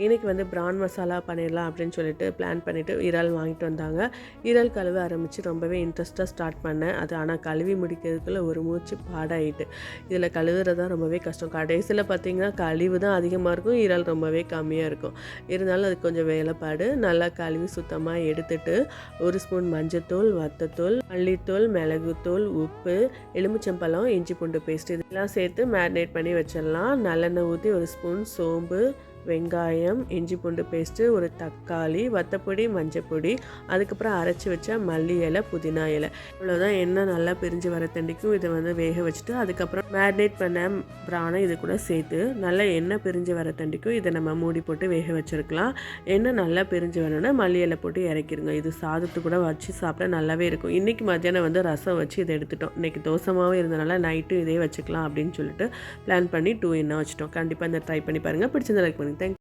இன்றைக்கி வந்து பிரான் மசாலா பண்ணிடலாம் அப்படின்னு சொல்லிட்டு பிளான் பண்ணிவிட்டு இறால் வாங்கிட்டு வந்தாங்க. இறால் கழுவ ஆரம்பித்து ரொம்பவே இன்ட்ரெஸ்ட்டாக ஸ்டார்ட் பண்ணேன். அது ஆனால் கழுவி முடிக்கிறதுக்குள்ளே ஒரு மூச்சு பாடாயிட்டு. இதில் கழுவுறது தான் ரொம்பவே கஷ்டம். கடைசியில் பார்த்திங்கன்னா கழிவு தான் அதிகமாக இருக்கும், இறால் ரொம்பவே கம்மியாக இருக்கும். இருந்தாலும் அது கொஞ்சம் வேலைப்பாடு. நல்லா கழுவி சுத்தமாக எடுத்துட்டு 1 ஸ்பூன் மஞ்சத்தூள், வத்தத்தூள், மல்லித்தூள், மிளகுத்தூள், உப்பு, எலுமிச்சம்பழம், இஞ்சி பூண்டு பேஸ்ட் இதெல்லாம் சேர்த்து மேரினேட் பண்ணி வச்சிடலாம். நல்லெண்ணெய் ஊற்றி 1 ஸ்பூன் சோம்பு, வெங்காயம், இஞ்சி பூண்டு பேஸ்ட்டு, ஒரு தக்காளி, வத்தப்பொடி, மஞ்சப்பொடி, அதுக்கப்புறம் அரைச்சி வச்ச மல்லி இலை, புதினா இலை, இவ்வளோதான். எண்ணெய் நல்லா பிரிஞ்சு வர தண்டிக்கும் இதை வந்து வேக வச்சுட்டு அதுக்கப்புறம் மேரினேட் பண்ண பிரானை இது கூட சேர்த்து நல்லா எண்ணெய் பிரிஞ்சு வர தண்டிக்கும் இதை நம்ம மூடி போட்டு வேக வச்சுருக்கலாம். எண்ணெய் நல்லா பிரிஞ்சு வரணுன்னா மல்லி இலை போட்டு இறக்கிருங்க. இது சாதத்து கூட வச்சு சாப்பிட்டா நல்லாவே இருக்கும். இன்றைக்கி மத்தியானம் வந்து ரசம் வச்சு இதை எடுத்துட்டோம். இன்றைக்கி தோசமாகவும் இருந்தனால நைட்டும் இதே வச்சுக்கலாம் அப்படின்னு சொல்லிட்டு பிளான் பண்ணி 2 in 1 வச்சுட்டோம். கண்டிப்பாக இந்த ட்ரை பண்ணி பாருங்கள். பிடிச்சிருந்தா லைக் பண்ணுங்கள். தேங்க்